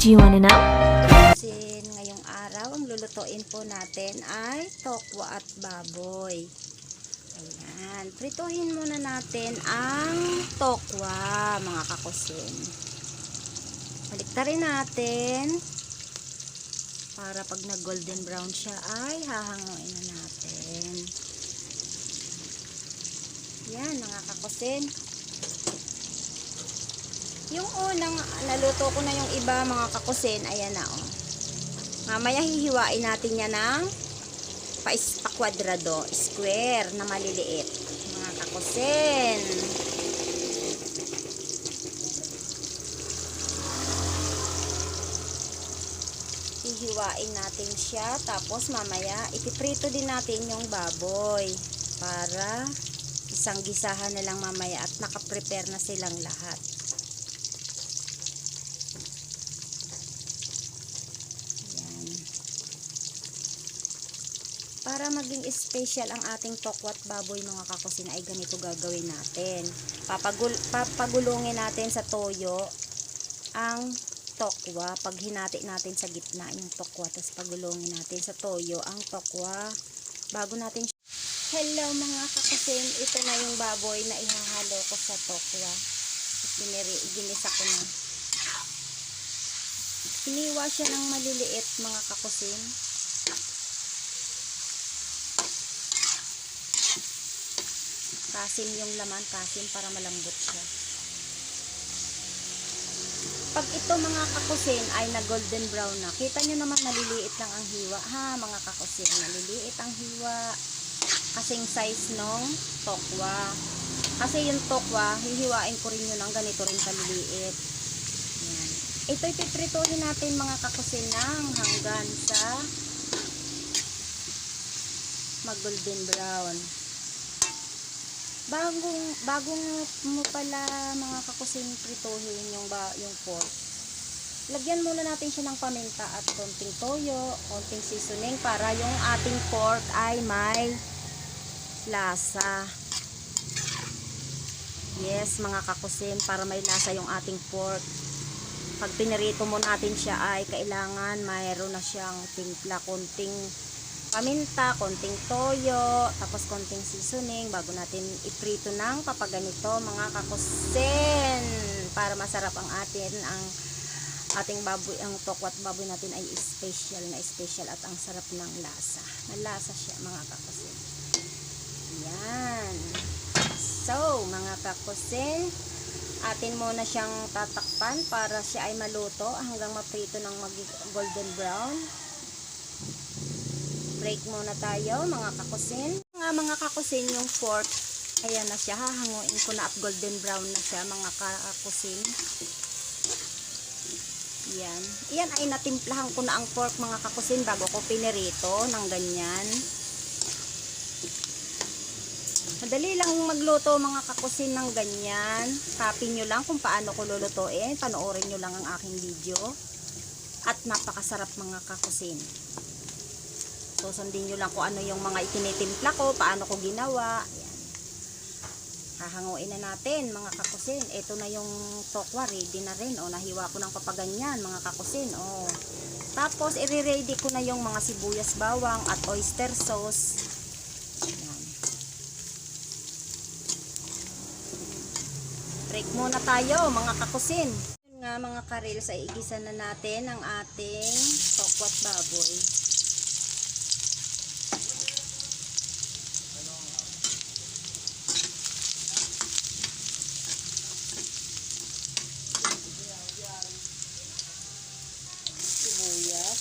Do you wanna know? Sin ngayong araw, ang lulutuin po natin ay tokwa at baboy. Ayan. Prituhin muna natin ang tokwa, mga kakusin. Baliktarin natin para pag nag golden brown siya ay hahanguin na natin. Yan, mga kakusin. Yung unang naluto ko na yung iba, mga kakusin, ayan na oh. Mamaya hihiwain natin yan ng pa-kwadrado, square na maliliit, mga kakusin. Hihiwain natin siya, tapos mamaya ipiprito din natin yung baboy para isang gisahan na lang mamaya at nakaprepare na silang lahat. Para maging special ang ating tokwat baboy, mga kakusin, ay ganito gagawin natin. Papagulungin natin sa toyo ang tokwa. Pag hinati natin sa gitna yung tokwa, tapos pagulungin natin sa toyo ang tokwa bago natin. Hello mga kakusin, ito na yung baboy na ihahalo ko sa tokwa. Ginisa ko na. Hiniwa siya ng maliliit, mga kakusin. Kasim yung laman, kasim para malambot siya. Pag ito, mga kakusin, ay na golden brown na, kita nyo naman maliliit lang ang hiwa, ha mga kakusin, maliliit ang hiwa kasing size nung tokwa. Kasi yung tokwa, hihiwain ko rin yun ng ganito rin kaliliit. Yan. Ito ipiprituhin natin, mga kakusin, ng hanggang sa mag golden brown. Bagong mo pala, mga kakusin, prituhin yung pork. Lagyan muna natin siya ng paminta at konting toyo, konting seasoning para yung ating pork ay may lasa. Yes, mga kakusin, para may lasa yung ating pork. Pag pinirito mo natin siya ay kailangan mayroon na siyang timpla, konting paminta, konting toyo, tapos konting seasoning bago natin iprito ng papaganito, mga kakusin, para masarap ang ating baboy. Ang tokwat baboy natin ay special at ang sarap ng lasa. Malasa siya, mga kakusin. Yan. So, mga kakusin, atin muna siyang tatakpan para siya ay maluto hanggang maprito ng golden brown. Break muna tayo, mga kakusin. Mga kakusin, yung pork, ayan na siya. Hahanguin ko na at golden brown na siya, mga kakusin. Yan. Yan ay natimplahan ko na ang pork, mga kakusin, bago ko pinirito ng ganyan. Madali lang magluto, mga kakusin, ng ganyan. Copy nyo lang kung paano ko lulutuin. Panoorin nyo lang ang aking video. At napakasarap, mga kakusin. Susundin nyo lang kung ano yung mga itinitimpla ko, paano ko ginawa. Ayan. Hahanguin na natin, mga kakusin. Ito na yung tokwa, ready na rin. O, nahiwa ko ng papaganyan, mga kakusin. O. Tapos, i-ready ko na yung mga sibuyas, bawang at oyster sauce. Ayan. Break muna tayo, mga kakusin. Yun nga, mga karils, ay igisa na natin ang ating tokwat baboy. Sibuyas,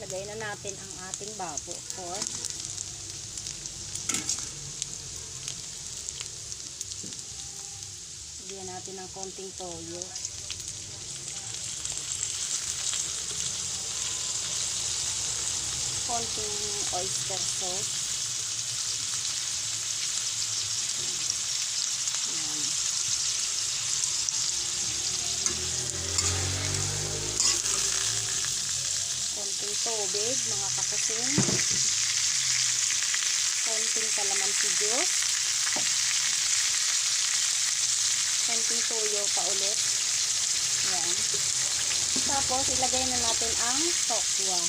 lagay na natin ang ating babo, pork. Lagyan natin ng konting toyo. Konting oyster sauce. tubig, mga kakusin. Konting kalamansi juice. Konting toyo pa ulit. Yan. Tapos, ilagay na natin ang tokwa.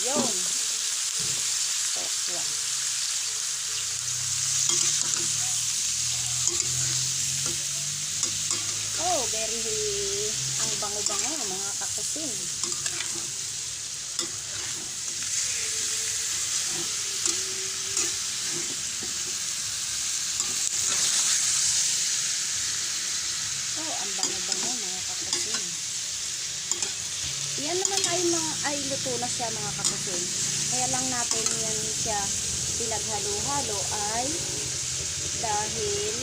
Yun. Tokwa. Oh, very ang bango-bango mga kakusin. Oh, ang bango-bango mga kakusin. Yan naman ay luto na siya mga kakusin. Kaya lang natin yan siya pinaghalo-halo ay dahil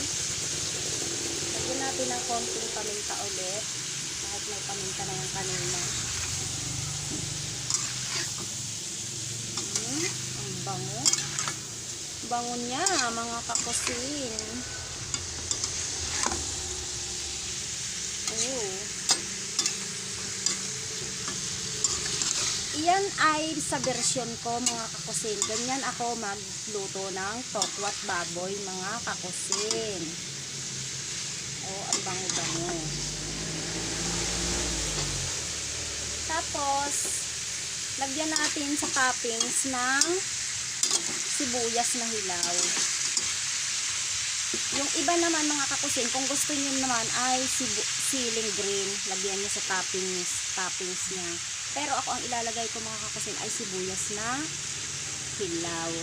lagyan natin ng konting paminta ulit. Kahit may paminta na yung kanina. Ang bango. Bango niya mga kakusin. Oh. Iyan ay sa version ko mga kakusin. Ganyan ako magluto ng tokwat baboy mga kakusin. Oh, ang bango-bango. Tapos, lagyan natin sa toppings ng sibuyas na hilaw. Yung iba naman mga kakusin, kung gusto niyo naman ay siling green, lagyan niyo sa toppings niya. Pero ako ang ilalagay ko mga kakusin ay sibuyas na hilaw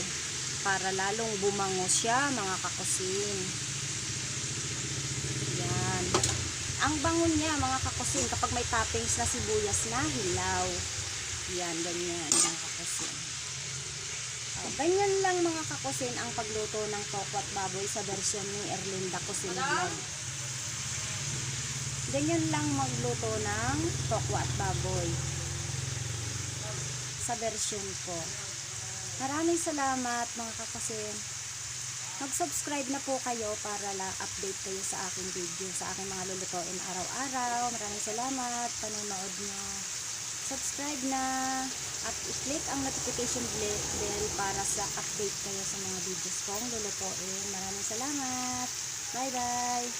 para lalong bumango siya mga kakusin. Yan. Ang bango niya mga kakusin kapag may toppings na sibuyas na hilaw. Yan, ganyan mga kakusin. Ganyan lang mga kakusin ang pagluto ng tokwat baboy sa version ni Erlinda Cuisine Vlog. Ganyan lang magluto ng tokwat baboy sa version ko. Maraming salamat mga kakusin. Mag-subscribe na po kayo para update kayo sa aking video, sa aking mga lulutuin araw-araw. Maraming salamat panonood nyo. Subscribe na at i-click ang notification bell para sa update kayo sa mga videos kong lulutuin. Maraming salamat. Bye-bye.